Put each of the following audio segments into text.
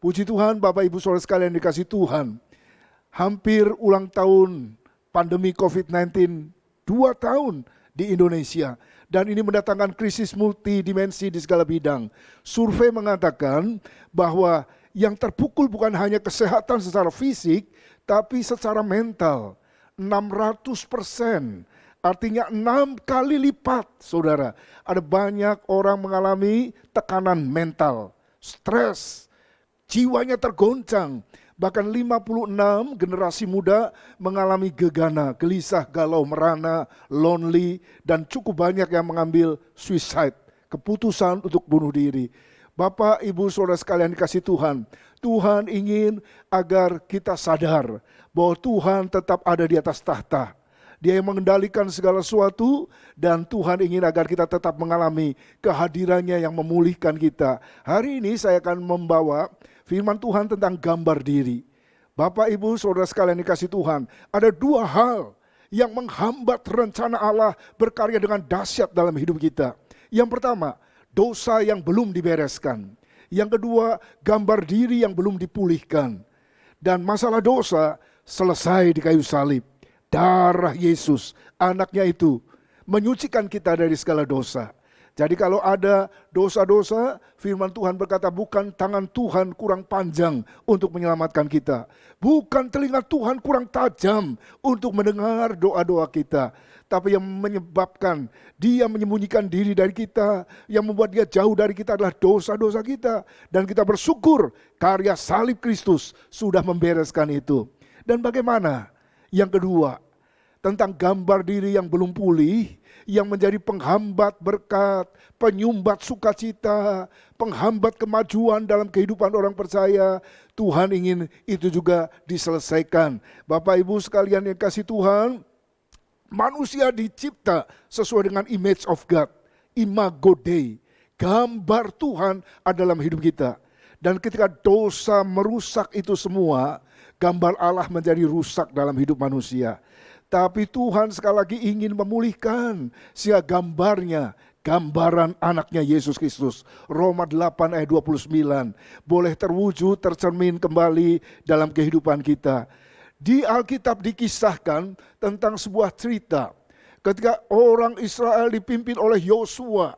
Puji Tuhan, Bapak Ibu Saudara sekalian dikasih Tuhan. Hampir ulang tahun pandemi COVID-19 2 tahun di Indonesia. Dan ini mendatangkan krisis multidimensi di segala bidang. Survei mengatakan bahwa yang terpukul bukan hanya kesehatan secara fisik, tapi secara mental. 600%. Artinya 6 kali lipat, saudara. Ada banyak orang mengalami tekanan mental, stres, jiwanya tergoncang. Bahkan 56 generasi muda mengalami gegana, gelisah, galau, merana, lonely, dan cukup banyak yang mengambil suicide, keputusan untuk bunuh diri. Bapak, Ibu, Saudara sekalian dikasih Tuhan, Tuhan ingin agar kita sadar bahwa Tuhan tetap ada di atas tahta. Dia yang mengendalikan segala sesuatu dan Tuhan ingin agar kita tetap mengalami kehadirannya yang memulihkan kita. Hari ini saya akan membawa firman Tuhan tentang gambar diri. Bapak, Ibu, Saudara sekalian dikasih Tuhan, ada 2 hal yang menghambat rencana Allah berkarya dengan dahsyat dalam hidup kita. Yang pertama, dosa yang belum dibereskan. Yang kedua, gambar diri yang belum dipulihkan. Dan masalah dosa selesai di kayu salib. Darah Yesus, anaknya itu, menyucikan kita dari segala dosa. Jadi kalau ada dosa-dosa, firman Tuhan berkata bukan tangan Tuhan kurang panjang untuk menyelamatkan kita. Bukan telinga Tuhan kurang tajam untuk mendengar doa-doa kita. Tapi yang menyebabkan dia menyembunyikan diri dari kita, yang membuat dia jauh dari kita adalah dosa-dosa kita. Dan kita bersyukur karya salib Kristus sudah membereskan itu. Dan bagaimana? Yang kedua, tentang gambar diri yang belum pulih, yang menjadi penghambat berkat, penyumbat sukacita, penghambat kemajuan dalam kehidupan orang percaya. Tuhan ingin itu juga diselesaikan. Bapak Ibu sekalian yang kasih Tuhan, manusia dicipta sesuai dengan image of God, imago Dei. Gambar Tuhan ada dalam hidup kita. Dan ketika dosa merusak itu semua, gambar Allah menjadi rusak dalam hidup manusia. Tapi Tuhan sekali lagi ingin memulihkan sehingga gambarnya, gambaran anaknya Yesus Kristus. Roma 8 ayat 29 boleh terwujud, tercermin kembali dalam kehidupan kita. Di Alkitab dikisahkan tentang sebuah cerita ketika orang Israel dipimpin oleh Yosua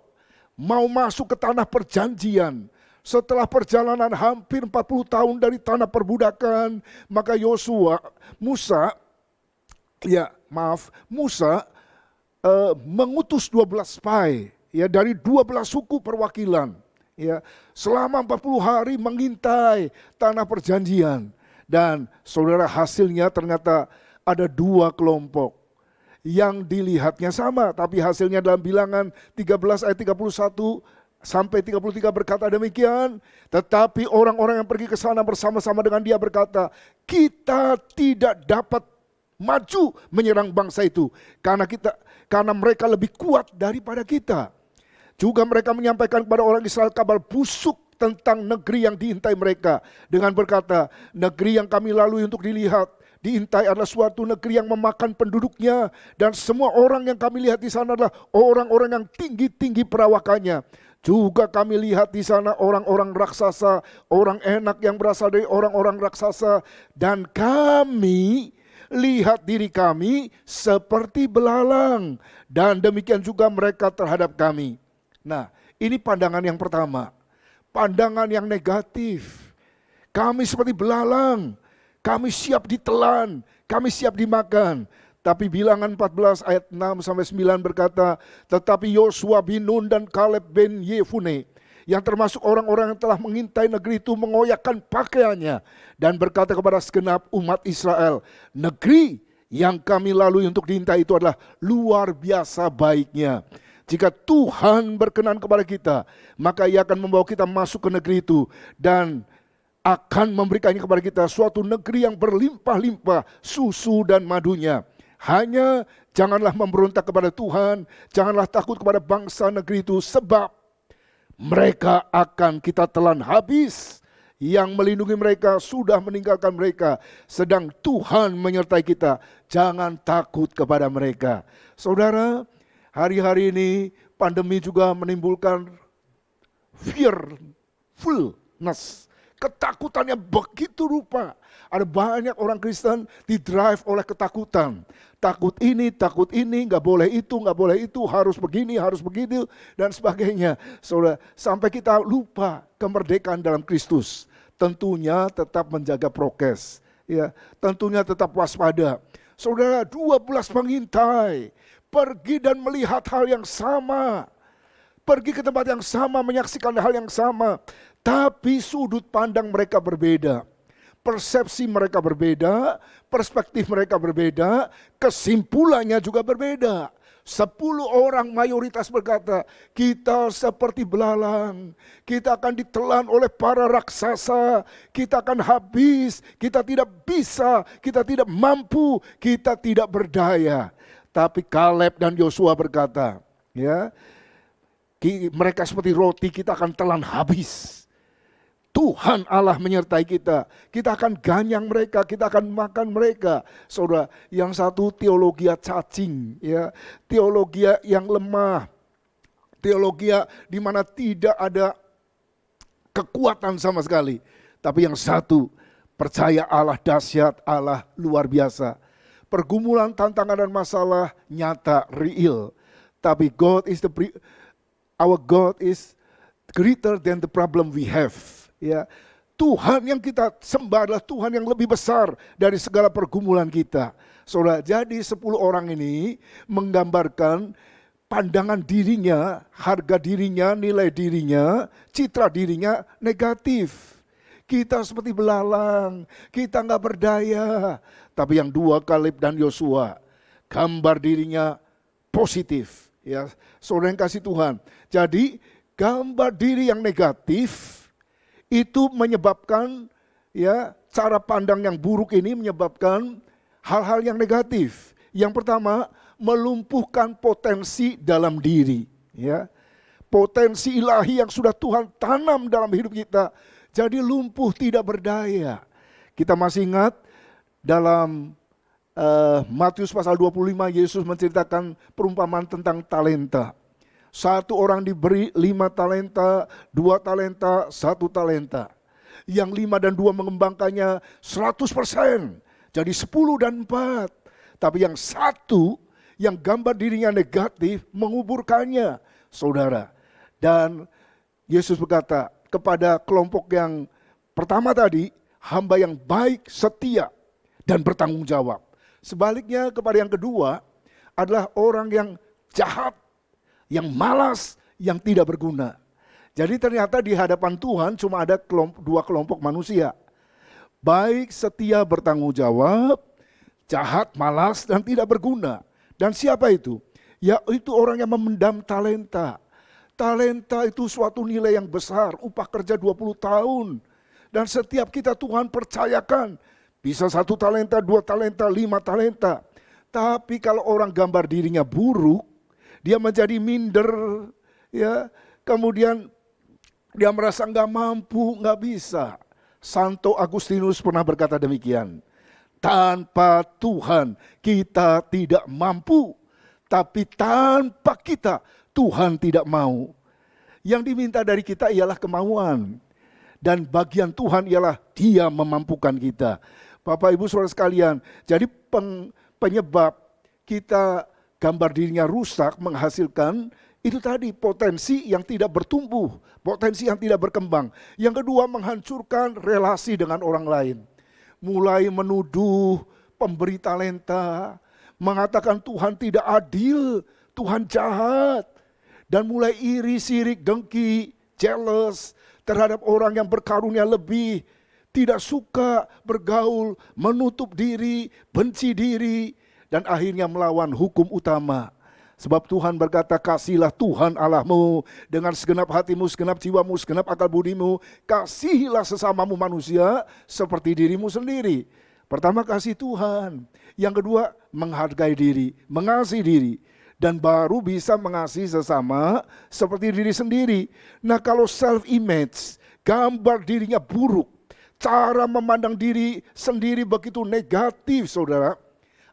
mau masuk ke tanah perjanjian. Setelah perjalanan hampir 40 tahun dari tanah perbudakan, maka Musa mengutus 12 spai ya dari 12 suku perwakilan ya selama 40 hari mengintai tanah perjanjian. Dan saudara, hasilnya ternyata ada 2 kelompok yang dilihatnya sama, tapi hasilnya dalam Bilangan 13 ayat 31 sampai 33 berkata demikian. Tetapi orang-orang yang pergi ke sana bersama-sama dengan dia berkata, kita tidak dapat maju menyerang bangsa itu karena mereka lebih kuat daripada kita. Juga mereka menyampaikan kepada orang Israel kabar busuk tentang negeri yang diintai mereka dengan berkata, negeri yang kami lalui untuk dilihat, diintai adalah suatu negeri yang memakan penduduknya, dan semua orang yang kami lihat di sana adalah orang-orang yang tinggi-tinggi perawakannya. Juga kami lihat di sana orang-orang raksasa, orang enak yang berasal dari orang-orang raksasa, dan kami lihat diri kami seperti belalang, dan demikian juga mereka terhadap kami. Nah, ini pandangan yang pertama, pandangan yang negatif. Kami seperti belalang, kami siap ditelan, kami siap dimakan. Tapi Bilangan 14 ayat 6 sampai 9 berkata, tetapi Yosua bin Nun dan Kaleb bin Yefune yang termasuk orang-orang yang telah mengintai negeri itu mengoyakkan pakaiannya dan berkata kepada segenap umat Israel, negeri yang kami lalui untuk diintai itu adalah luar biasa baiknya. Jika Tuhan berkenan kepada kita, maka Ia akan membawa kita masuk ke negeri itu dan akan memberikannya kepada kita suatu negeri yang berlimpah-limpah susu dan madunya. Hanya janganlah memberontak kepada Tuhan, janganlah takut kepada bangsa negeri itu, sebab mereka akan kita telan habis. Yang melindungi mereka sudah meninggalkan mereka, sedang Tuhan menyertai kita. Jangan takut kepada mereka. Saudara, hari-hari ini pandemi juga menimbulkan fearfulness, Ketakutannya begitu rupa. Ada banyak orang Kristen didrive oleh ketakutan. Takut ini, nggak boleh itu, harus begini, harus begitu, dan sebagainya. Saudara, sampai kita lupa kemerdekaan dalam Kristus. Tentunya tetap menjaga prokes. Ya, tentunya tetap waspada. Saudara, 12 pengintai pergi dan melihat hal yang sama. Pergi ke tempat yang sama, menyaksikan hal yang sama. Tapi sudut pandang mereka berbeda. Persepsi mereka berbeda, perspektif mereka berbeda, kesimpulannya juga berbeda. 10 orang mayoritas berkata, kita seperti belalang, kita akan ditelan oleh para raksasa, kita akan habis, kita tidak bisa, kita tidak mampu, kita tidak berdaya. Tapi Kaleb dan Yosua berkata, ya, mereka seperti roti, kita akan telan habis. Tuhan Allah menyertai kita. Kita akan ganyang mereka, kita akan makan mereka. Saudara, yang satu teologi cacing, ya, teologi yang lemah, teologi di mana tidak ada kekuatan sama sekali. Tapi yang satu percaya Allah dahsyat, Allah luar biasa. Pergumulan, tantangan dan masalah nyata, real. Tapi our God is greater than the problem we have. Ya, Tuhan yang kita sembah adalah Tuhan yang lebih besar dari segala pergumulan kita. Saudara, jadi 10 orang ini menggambarkan pandangan dirinya, harga dirinya, nilai dirinya, citra dirinya negatif. Kita seperti belalang, kita nggak berdaya. Tapi yang dua, Kaleb dan Yosua, gambar dirinya positif. Ya, saudara yang kasih Tuhan. Jadi gambar diri yang negatif itu menyebabkan, ya, cara pandang yang buruk ini menyebabkan hal-hal yang negatif. Yang pertama, melumpuhkan potensi dalam diri, ya. Potensi ilahi yang sudah Tuhan tanam dalam hidup kita jadi lumpuh, tidak berdaya. Kita masih ingat dalam Matius pasal 25, Yesus menceritakan perumpamaan tentang talenta. 1 orang diberi 5 talenta, 2 talenta, 1 talenta. Yang 5 dan 2 mengembangkannya 100%. Jadi 10 dan 4. Tapi yang 1, yang gambar dirinya negatif, menguburkannya, saudara. Dan Yesus berkata kepada kelompok yang pertama tadi, hamba yang baik, setia, dan bertanggung jawab. Sebaliknya kepada yang kedua adalah orang yang jahat, yang malas, yang tidak berguna. Jadi ternyata di hadapan Tuhan cuma ada 2 kelompok manusia. Baik, setia, bertanggung jawab, jahat, malas, dan tidak berguna. Dan siapa itu? Yaitu orang yang memendam talenta. Talenta itu suatu nilai yang besar, upah kerja 20 tahun. Dan setiap kita Tuhan percayakan, bisa 1 talenta, 2 talenta, 5 talenta. Tapi kalau orang gambar dirinya buruk, dia menjadi minder, ya. Kemudian dia merasa nggak mampu, nggak bisa. Santo Agustinus pernah berkata demikian. Tanpa Tuhan kita tidak mampu, tapi tanpa kita Tuhan tidak mau. Yang diminta dari kita ialah kemauan, dan bagian Tuhan ialah Dia memampukan kita. Bapak Ibu Saudara sekalian, jadi penyebab kita gambar dirinya rusak menghasilkan itu tadi, potensi yang tidak bertumbuh, potensi yang tidak berkembang. Yang kedua, menghancurkan relasi dengan orang lain. Mulai menuduh pemberi talenta, mengatakan Tuhan tidak adil, Tuhan jahat, dan mulai iri, sirik, dengki, jealous terhadap orang yang berkarunia lebih, tidak suka bergaul, menutup diri, benci diri, dan akhirnya melawan hukum utama. Sebab Tuhan berkata, kasihilah Tuhan Allahmu dengan segenap hatimu, segenap jiwamu, segenap akal budimu. Kasihilah sesamamu manusia seperti dirimu sendiri. Pertama, kasih Tuhan. Yang kedua, menghargai diri, mengasihi diri. Dan baru bisa mengasihi sesama seperti diri sendiri. Nah, kalau self-image, gambar dirinya buruk, cara memandang diri sendiri begitu negatif, saudara.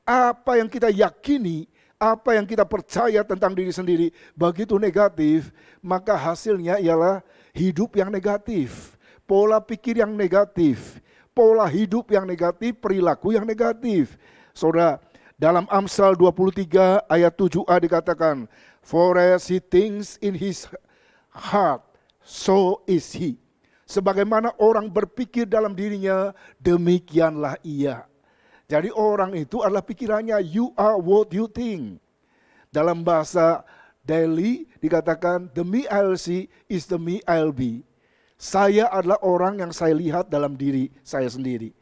Apa yang kita yakini, apa yang kita percaya tentang diri sendiri begitu negatif, maka hasilnya ialah hidup yang negatif, pola pikir yang negatif, pola hidup yang negatif, perilaku yang negatif. Saudara, dalam Amsal 23 ayat 7a dikatakan, for as he thinks in his heart, so is he. Sebagaimana orang berpikir dalam dirinya, demikianlah ia. Jadi orang itu adalah pikirannya, you are what you think. Dalam bahasa Daily dikatakan, the me I'll see is the me I'll be. Saya adalah orang yang saya lihat dalam diri saya sendiri.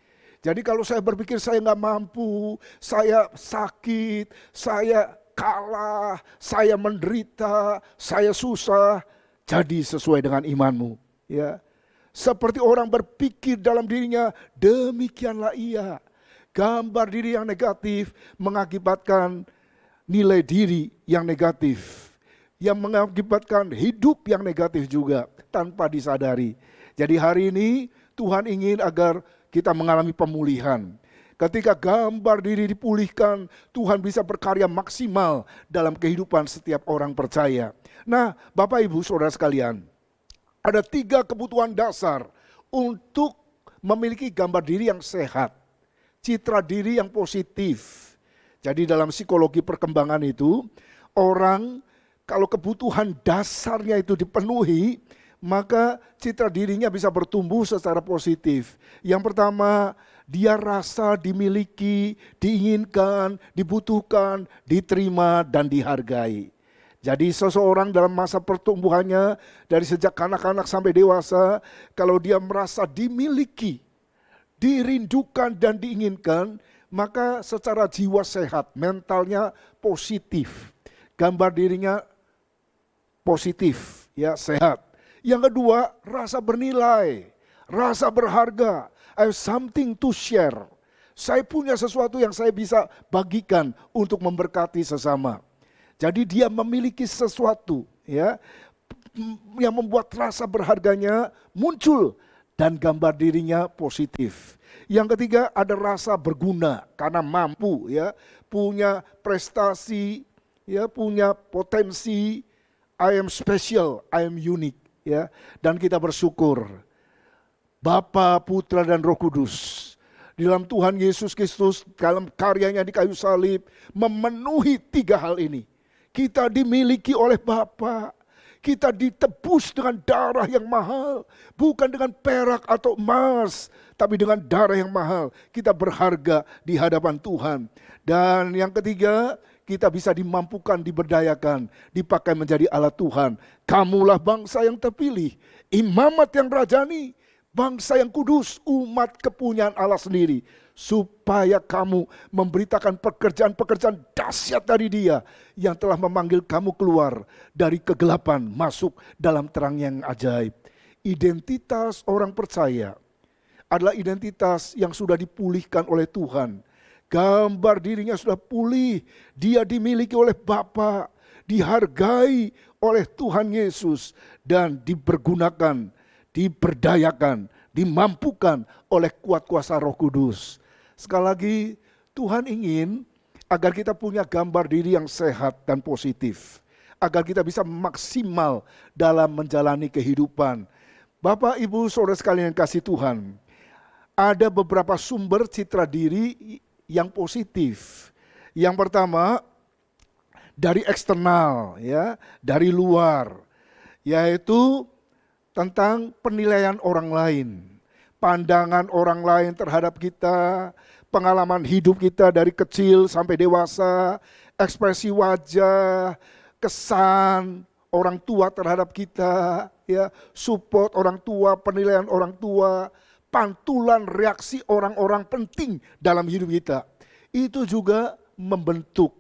Jadi kalau saya berpikir saya nggak mampu, saya sakit, saya kalah, saya menderita, saya susah, jadi sesuai dengan imanmu. Ya, seperti orang berpikir dalam dirinya, demikianlah ia. Gambar diri yang negatif mengakibatkan nilai diri yang negatif, yang mengakibatkan hidup yang negatif juga tanpa disadari. Jadi hari ini Tuhan ingin agar kita mengalami pemulihan. Ketika gambar diri dipulihkan, Tuhan bisa berkarya maksimal dalam kehidupan setiap orang percaya. Nah, Bapak Ibu Saudara sekalian, ada 3 kebutuhan dasar untuk memiliki gambar diri yang sehat, citra diri yang positif. Jadi dalam psikologi perkembangan itu, orang kalau kebutuhan dasarnya itu dipenuhi, maka citra dirinya bisa bertumbuh secara positif. Yang pertama, dia rasa dimiliki, diinginkan, dibutuhkan, diterima, dan dihargai. Jadi seseorang dalam masa pertumbuhannya, dari sejak kanak-kanak sampai dewasa, kalau dia merasa dimiliki, dirindukan dan diinginkan, maka secara jiwa sehat, mentalnya positif, gambar dirinya positif, ya sehat. Yang kedua, rasa bernilai, rasa berharga. I have something to share. Saya punya sesuatu yang saya bisa bagikan untuk memberkati sesama. Jadi dia memiliki sesuatu, ya, yang membuat rasa berharganya muncul dan gambar dirinya positif. Yang ketiga, ada rasa berguna karena mampu, ya, punya prestasi, ya, punya potensi. I am special, I am unique, ya. Dan kita bersyukur Bapa, Putra dan Roh Kudus di dalam Tuhan Yesus Kristus dalam karyanya di kayu salib memenuhi 3 hal ini. Kita dimiliki oleh Bapa. Kita ditebus dengan darah yang mahal. Bukan dengan perak atau emas, tapi dengan darah yang mahal. Kita berharga di hadapan Tuhan. Dan yang ketiga, kita bisa dimampukan, diberdayakan, dipakai menjadi alat Tuhan. Kamulah bangsa yang terpilih, imamat yang rajani, bangsa yang kudus, umat kepunyaan Allah sendiri. Supaya kamu memberitakan pekerjaan-pekerjaan dahsyat dari Dia yang telah memanggil kamu keluar dari kegelapan masuk dalam terang yang ajaib. Identitas orang percaya adalah identitas yang sudah dipulihkan oleh Tuhan. Gambar dirinya sudah pulih, dia dimiliki oleh Bapa, dihargai oleh Tuhan Yesus dan dipergunakan, diberdayakan, dimampukan oleh kuat kuasa Roh Kudus. Sekali lagi, Tuhan ingin agar kita punya gambar diri yang sehat dan positif. Agar kita bisa maksimal dalam menjalani kehidupan. Bapak, Ibu, Saudara sekalian yang kasih Tuhan, ada beberapa sumber citra diri yang positif. Yang pertama, dari eksternal, ya, dari luar, yaitu tentang penilaian orang lain. Pandangan orang lain terhadap kita, pengalaman hidup kita dari kecil sampai dewasa, ekspresi wajah, kesan orang tua terhadap kita, ya, support orang tua, penilaian orang tua, pantulan reaksi orang-orang penting dalam hidup kita. Itu juga membentuk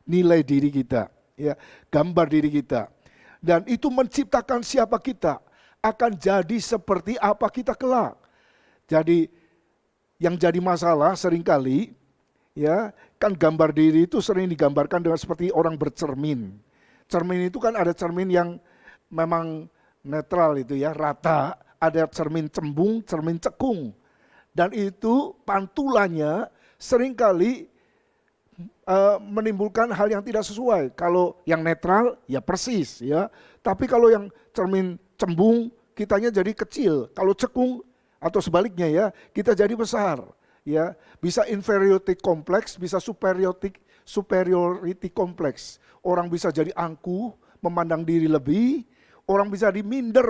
nilai diri kita, ya, gambar diri kita. Dan itu menciptakan siapa kita, akan jadi seperti apa kita kelak. Jadi yang jadi masalah seringkali, ya, kan gambar diri itu sering digambarkan dengan seperti orang bercermin. Cermin itu kan ada cermin yang memang netral itu, ya, rata, ada cermin cembung, cermin cekung. Dan itu pantulannya seringkali menimbulkan hal yang tidak sesuai. Kalau yang netral ya persis, ya. Tapi kalau yang cermin cembung, kitanya jadi kecil. Kalau cekung atau sebaliknya ya, kita jadi besar. Ya, bisa inferiority complex, bisa superiority complex. Orang bisa jadi angkuh, memandang diri lebih, orang bisa diminder,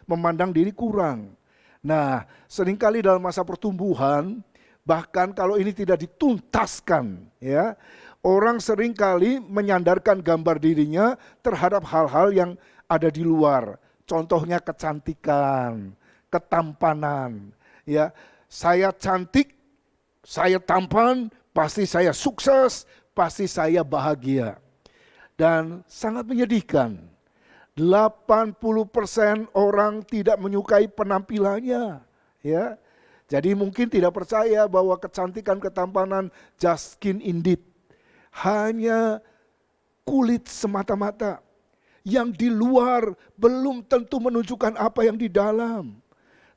memandang diri kurang. Nah, seringkali dalam masa pertumbuhan, bahkan kalau ini tidak dituntaskan, ya, orang seringkali menyandarkan gambar dirinya terhadap hal-hal yang ada di luar. Contohnya kecantikan, ketampanan. Ya, saya cantik, saya tampan, pasti saya sukses, pasti saya bahagia. Dan sangat menyedihkan, 80% orang tidak menyukai penampilannya. Ya, jadi mungkin tidak percaya bahwa kecantikan, ketampanan just skin indeed. Hanya kulit semata-mata. Yang di luar belum tentu menunjukkan apa yang di dalam.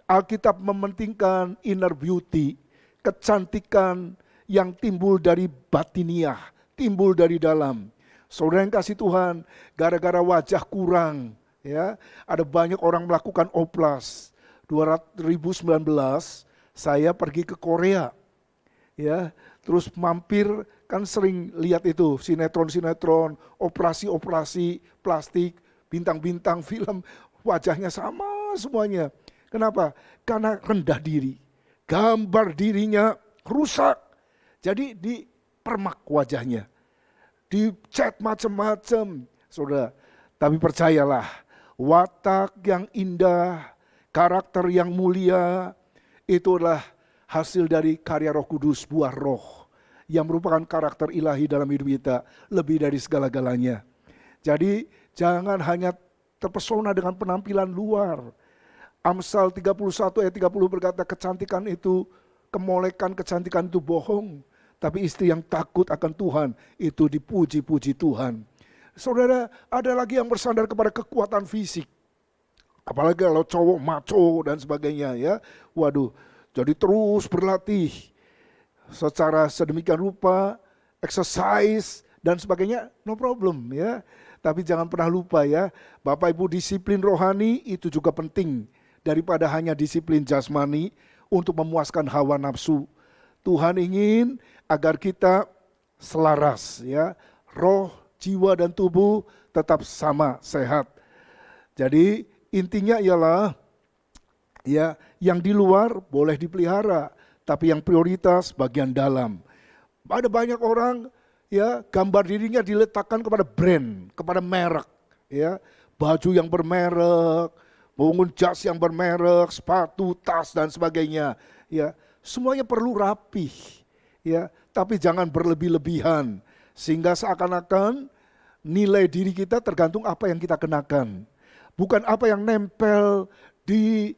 Alkitab mementingkan inner beauty, kecantikan yang timbul dari batiniah, timbul dari dalam. Saudara yang kasih Tuhan, gara-gara wajah kurang, ya, ada banyak orang melakukan oplas. 2019 saya pergi ke Korea, ya, terus mampir, kan sering lihat itu sinetron-sinetron, operasi-operasi plastik, bintang-bintang film, wajahnya sama semuanya. Kenapa? Karena rendah diri. Gambar dirinya rusak. Jadi dipermak wajahnya. Dicat macam-macam. Saudara, tapi percayalah, watak yang indah, karakter yang mulia, itu adalah hasil dari karya Roh Kudus, buah roh, yang merupakan karakter ilahi dalam hidup kita, lebih dari segala-galanya. Jadi jangan hanya terpesona dengan penampilan luar. Amsal 31 ayat 30 berkata, kecantikan itu, kemolekan kecantikan itu bohong. Tapi istri yang takut akan Tuhan, itu dipuji-puji Tuhan. Saudara, ada lagi yang bersandar kepada kekuatan fisik. Apalagi kalau cowok maco dan sebagainya, ya. Waduh, jadi terus berlatih secara sedemikian rupa, exercise dan sebagainya, no problem, ya. Tapi jangan pernah lupa, ya, Bapak Ibu, disiplin rohani itu juga penting daripada hanya disiplin jasmani untuk memuaskan hawa nafsu. Tuhan ingin agar kita selaras, ya, roh, jiwa dan tubuh tetap sama sehat. Jadi intinya ialah, ya, yang di luar boleh dipelihara, tapi yang prioritas bagian dalam. Ada banyak orang, ya, gambar dirinya diletakkan kepada brand, kepada merek, ya, baju yang bermerek, bangun jas yang bermerek, sepatu, tas dan sebagainya, ya, semuanya perlu rapih, ya, tapi jangan berlebih-lebihan sehingga seakan-akan nilai diri kita tergantung apa yang kita kenakan, bukan apa yang nempel di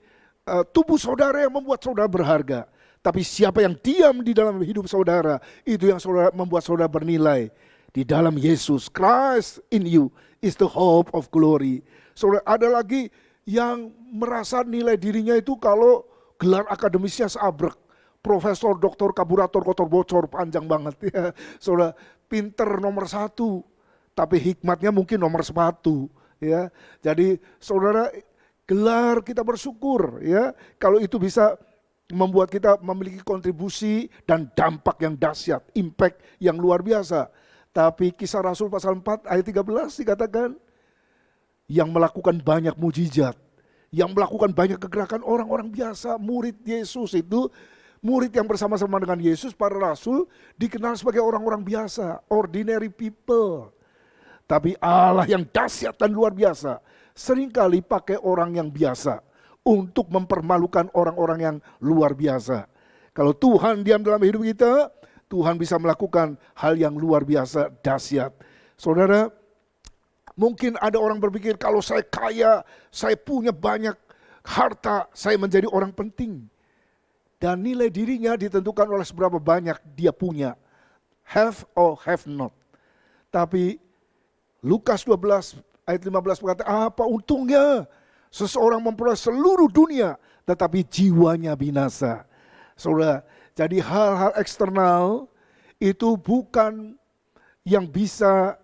tubuh saudara yang membuat saudara berharga, tapi siapa yang diam di dalam hidup saudara, itu yang saudara membuat saudara bernilai. Di dalam Yesus, Christ in you is the hope of glory. Saudara, ada lagi yang merasa nilai dirinya itu kalau gelar akademisnya seabrek, profesor, doktor, kaburator, kotor bocor, panjang banget, ya. Saudara, pinter nomor 1, tapi hikmatnya mungkin nomor sepatu, ya. Jadi saudara, gelar kita bersyukur, ya, kalau itu bisa membuat kita memiliki kontribusi dan dampak yang dahsyat, impact yang luar biasa. Tapi Kisah Rasul pasal 4 ayat 13 dikatakan, yang melakukan banyak mujizat, yang melakukan banyak kegerakan orang-orang biasa, murid Yesus itu, murid yang bersama-sama dengan Yesus, para rasul, dikenal sebagai orang-orang biasa, ordinary people. Tapi Allah yang dahsyat dan luar biasa, seringkali pakai orang yang biasa untuk mempermalukan orang-orang yang luar biasa. Kalau Tuhan diam dalam hidup kita, Tuhan bisa melakukan hal yang luar biasa, dahsyat. Saudara, mungkin ada orang berpikir, kalau saya kaya, saya punya banyak harta, saya menjadi orang penting. Dan nilai dirinya ditentukan oleh seberapa banyak dia punya. Have or have not. Tapi Lukas 12 ayat 15 berkata, apa untungnya seseorang memperoleh seluruh dunia tetapi jiwanya binasa. Saudara, jadi hal-hal eksternal itu bukan yang bisa,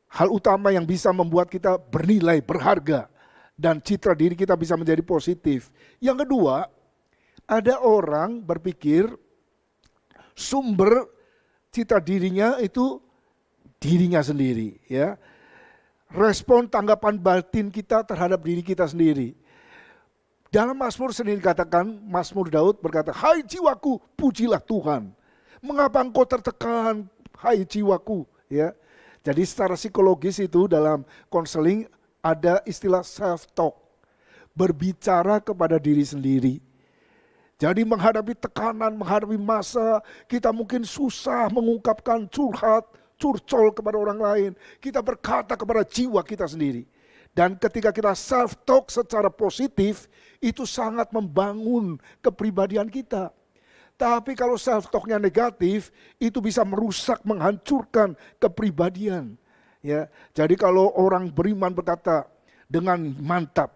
hal utama yang bisa membuat kita bernilai, berharga. dan citra diri kita bisa menjadi positif. Yang kedua, ada orang berpikir sumber citra dirinya itu dirinya sendiri, ya. Respon tanggapan batin kita terhadap diri kita sendiri. Dalam Mazmur sendiri dikatakan, Mazmur Daud berkata, "Hai jiwaku, pujilah Tuhan. Mengapa engkau tertekan, hai jiwaku?" Ya. Jadi secara psikologis itu dalam konseling ada istilah self-talk. Berbicara kepada diri sendiri. Jadi menghadapi tekanan, menghadapi masa, kita mungkin susah mengungkapkan curhat, curcol kepada orang lain. Kita berkata kepada jiwa kita sendiri. Dan ketika kita self-talk secara positif, itu sangat membangun kepribadian kita. Tapi kalau self-talknya negatif, itu bisa merusak, menghancurkan kepribadian. Ya, jadi kalau orang beriman berkata dengan mantap,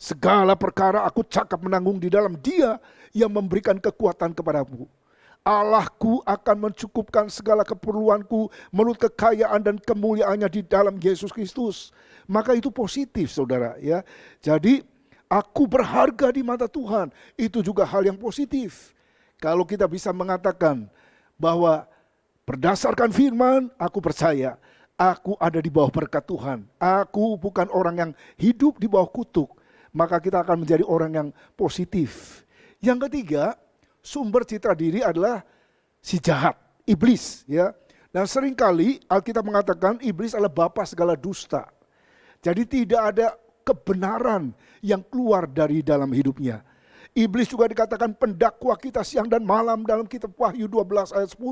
segala perkara aku cakap menanggung di dalam Dia yang memberikan kekuatan kepadaku. Allahku akan mencukupkan segala keperluanku menurut kekayaan dan kemuliaannya di dalam Yesus Kristus. Maka itu positif, saudara. Ya, jadi aku berharga di mata Tuhan. Itu juga hal yang positif. Kalau kita bisa mengatakan bahwa berdasarkan firman, aku percaya aku ada di bawah berkat Tuhan. Aku bukan orang yang hidup di bawah kutuk. Maka kita akan menjadi orang yang positif. Yang ketiga, sumber citra diri adalah si jahat, iblis. Ya. Dan seringkali Alkitab mengatakan iblis adalah bapa segala dusta. Jadi tidak ada kebenaran yang keluar dari dalam hidupnya. Iblis juga dikatakan pendakwa kita siang dan malam dalam kitab Wahyu 12 ayat 10.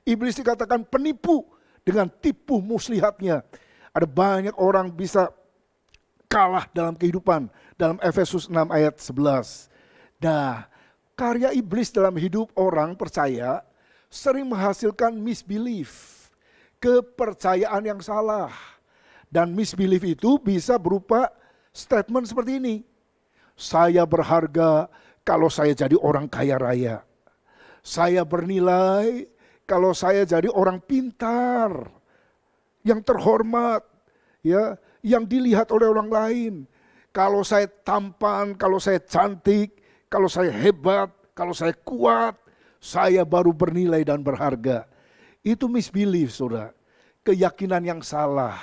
Iblis dikatakan penipu dengan tipu muslihatnya. Ada banyak orang bisa kalah dalam kehidupan dalam Efesus 6 ayat 11. Nah, karya iblis dalam hidup orang percaya sering menghasilkan misbelief, kepercayaan yang salah. Dan misbelief itu bisa berupa statement seperti ini. Saya berharga kalau saya jadi orang kaya raya. Saya bernilai kalau saya jadi orang pintar, yang terhormat, ya, yang dilihat oleh orang lain. Kalau saya tampan, kalau saya cantik, kalau saya hebat, kalau saya kuat, saya baru bernilai dan berharga. Itu misbelief, saudara. Keyakinan yang salah.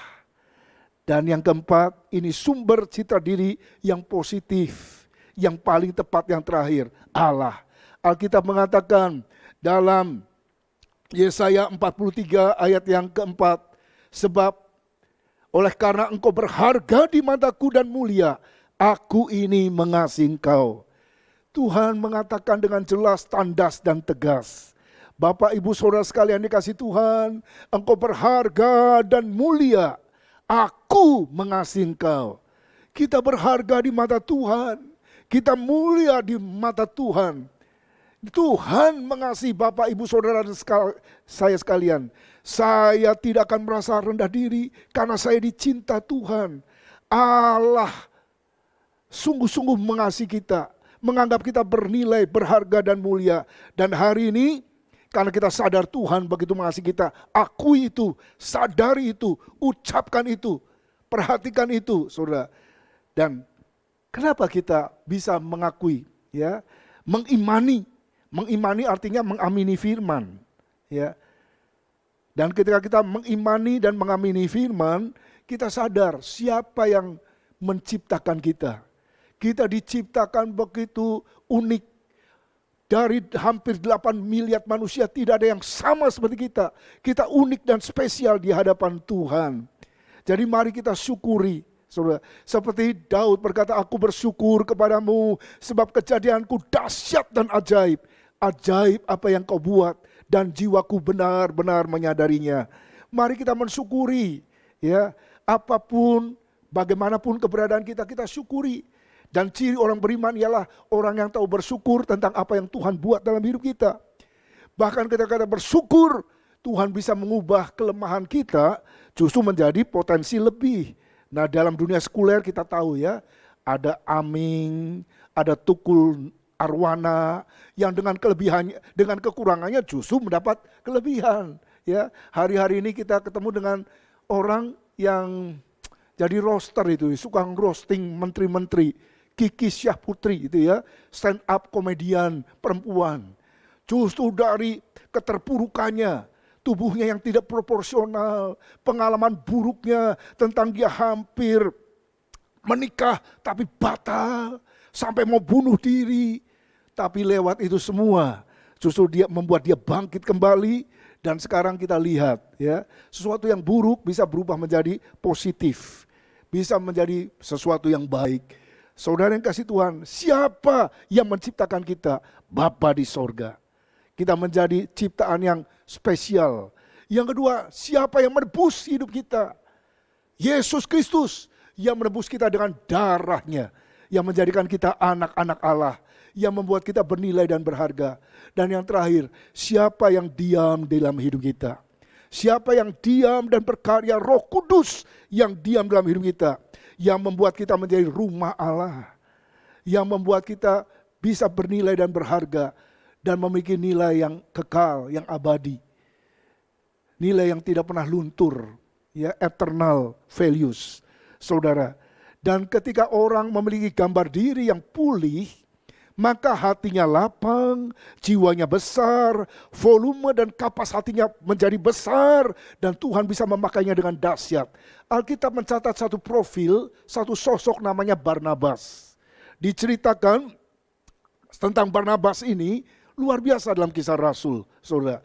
Dan yang keempat, ini sumber citra diri yang positif. Yang paling tepat yang terakhir, Allah. Alkitab mengatakan dalam Yesaya 43 ayat yang keempat, sebab oleh karena engkau berharga di mataku dan mulia, aku ini mengasihi engkau. Tuhan mengatakan dengan jelas, tandas dan tegas. Bapak, Ibu, Saudara sekalian dikasih Tuhan, engkau berharga dan mulia. Aku mengasihi engkau. Kita berharga di mata Tuhan. Kita mulia di mata Tuhan. Tuhan mengasihi Bapak, Ibu, Saudara saya sekalian. Saya tidak akan merasa rendah diri karena saya dicinta Tuhan. Allah sungguh-sungguh mengasihi kita. Menganggap kita bernilai, berharga dan mulia. Dan hari ini karena kita sadar Tuhan begitu mengasihi kita, akui itu, sadari itu, ucapkan itu, perhatikan itu, saudara. Dan kenapa kita bisa mengakui, ya, mengimani artinya mengamini firman, ya. Dan ketika kita mengimani dan mengamini firman, kita sadar siapa yang menciptakan kita. Kita diciptakan begitu unik. Dari hampir 8 miliar manusia tidak ada yang sama seperti kita. Kita unik dan spesial di hadapan Tuhan. Jadi mari kita syukuri. Saudara, seperti Daud berkata, aku bersyukur kepadamu sebab kejadianku dahsyat dan ajaib. Ajaib apa yang kau buat dan jiwaku benar-benar menyadarinya. Mari kita mensyukuri, ya, apapun, bagaimanapun keberadaan kita, kita syukuri. Dan ciri orang beriman ialah orang yang tahu bersyukur tentang apa yang Tuhan buat dalam hidup kita. Bahkan ketika kita bersyukur, Tuhan bisa mengubah kelemahan kita justru menjadi potensi lebih. Nah, dalam dunia sekuler kita tahu, ya, ada Aming, ada Tukul Arwana yang dengan kelebihannya, dengan kekurangannya justru mendapat kelebihan. Ya, hari-hari ini kita ketemu dengan orang yang Jadi roster itu, suka roasting menteri-menteri. Kiki Syah Putri itu ya, stand up komedian perempuan. Justru dari keterpurukannya, tubuhnya yang tidak proporsional, pengalaman buruknya tentang dia hampir menikah tapi batal, sampai mau bunuh diri. Tapi lewat itu semua, justru dia membuat dia bangkit kembali. Dan sekarang kita lihat ya, sesuatu yang buruk bisa berubah menjadi positif, bisa menjadi sesuatu yang baik. Saudara yang kasih Tuhan, siapa yang menciptakan kita? Bapa di sorga. Kita menjadi ciptaan yang spesial. Yang kedua, siapa yang menebus hidup kita? Yesus Kristus yang menebus kita dengan darahnya, yang menjadikan kita anak-anak Allah, yang membuat kita bernilai dan berharga. Dan yang terakhir, siapa yang diam dalam hidup kita? Siapa yang diam dan berkarya? Roh Kudus yang diam dalam hidup kita, yang membuat kita menjadi rumah Allah, yang membuat kita bisa bernilai dan berharga, dan memiliki nilai yang kekal, yang abadi. Nilai yang tidak pernah luntur, ya, eternal values, saudara. Dan ketika orang memiliki gambar diri yang pulih, maka hatinya lapang, jiwanya besar, volume dan kapas hatinya menjadi besar, dan Tuhan bisa memakainya dengan dahsyat. Alkitab mencatat satu profil, satu sosok namanya Barnabas. Diceritakan tentang Barnabas ini luar biasa dalam Kisah Rasul, saudara.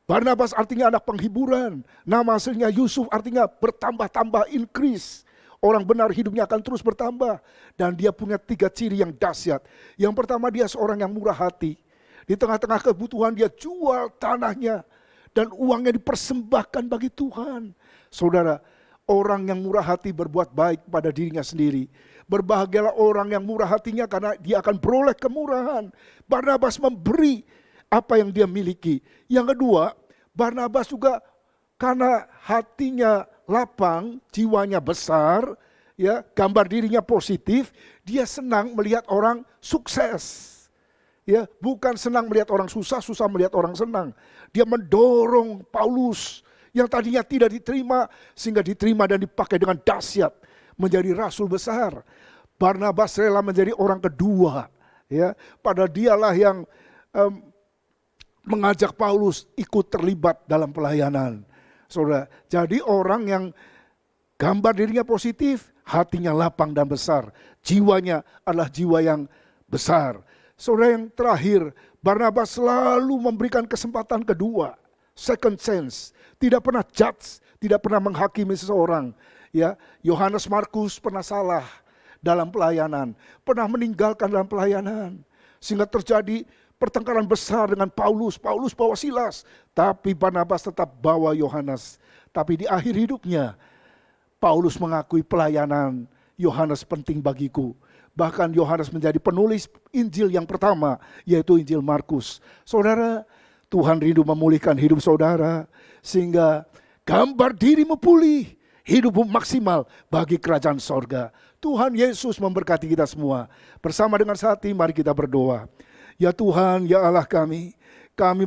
Barnabas artinya anak penghiburan, nama aslinya Yusuf artinya bertambah-tambah, increase. Orang benar hidupnya akan terus bertambah. Dan dia punya 3 ciri yang dahsyat. Yang pertama, dia seorang yang murah hati. Di tengah-tengah kebutuhan dia jual tanahnya. Dan uangnya dipersembahkan bagi Tuhan. Saudara, orang yang murah hati berbuat baik pada dirinya sendiri. Berbahagialah orang yang murah hatinya karena dia akan beroleh kemurahan. Barnabas memberi apa yang dia miliki. Yang kedua, Barnabas juga karena hatinya lapang, jiwanya besar, ya, gambar dirinya positif, dia senang melihat orang sukses. Ya, bukan senang melihat orang susah, susah melihat orang senang. Dia mendorong Paulus yang tadinya tidak diterima sehingga diterima dan dipakai dengan dahsyat menjadi rasul besar. Barnabas rela menjadi orang kedua, ya. Padahal dialah yang mengajak Paulus ikut terlibat dalam pelayanan. Saudara, jadi orang yang gambar dirinya positif, hatinya lapang dan besar. Jiwanya adalah jiwa yang besar. Saudara, yang terakhir, Barnabas selalu memberikan kesempatan kedua, second chance. Tidak pernah judge, tidak pernah menghakimi seseorang. Ya, Yohanes Markus pernah salah dalam pelayanan, pernah meninggalkan dalam pelayanan, sehingga terjadi pertengkaran besar dengan Paulus. Paulus bawa Silas, tapi Barnabas tetap bawa Yohanes. Tapi di akhir hidupnya, Paulus mengakui pelayanan Yohanes penting bagiku. Bahkan Yohanes menjadi penulis Injil yang pertama, yaitu Injil Markus. Saudara, Tuhan rindu memulihkan hidup saudara, sehingga gambar dirimu pulih, hidupmu maksimal bagi kerajaan sorga. Tuhan Yesus memberkati kita semua. Bersama dengan hati, mari kita berdoa. Ya Tuhan, ya Allah kami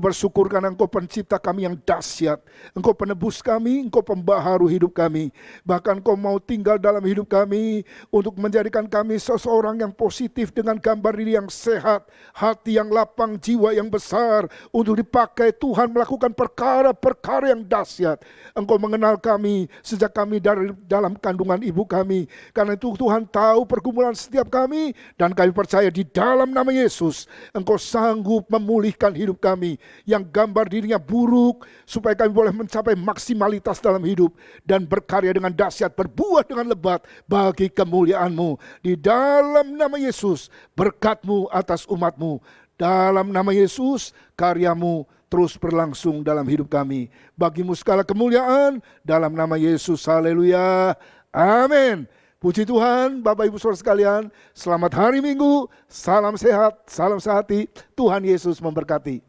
bersyukur karena Engkau pencipta kami yang dahsyat. Engkau penebus kami, Engkau pembaharu hidup kami. Bahkan Engkau mau tinggal dalam hidup kami untuk menjadikan kami seseorang yang positif dengan gambar diri yang sehat, hati yang lapang, jiwa yang besar, untuk dipakai Tuhan melakukan perkara-perkara yang dahsyat. Engkau mengenal kami sejak kami dari dalam kandungan ibu kami. Karena itu Tuhan tahu pergumulan setiap kami, dan kami percaya di dalam nama Yesus Engkau sanggup memulihkan hidup kami yang gambar dirinya buruk, supaya kami boleh mencapai maksimalitas dalam hidup dan berkarya dengan dahsyat, berbuah dengan lebat bagi kemuliaan-Mu. Di dalam nama Yesus, berkat-Mu atas umat-Mu. Dalam nama Yesus, karya-Mu terus berlangsung dalam hidup kami. Bagi-Mu segala kemuliaan, dalam nama Yesus, haleluya, amin. Puji Tuhan, Bapak Ibu Saudara sekalian, selamat hari Minggu, salam sehat, salam sehati, Tuhan Yesus memberkati.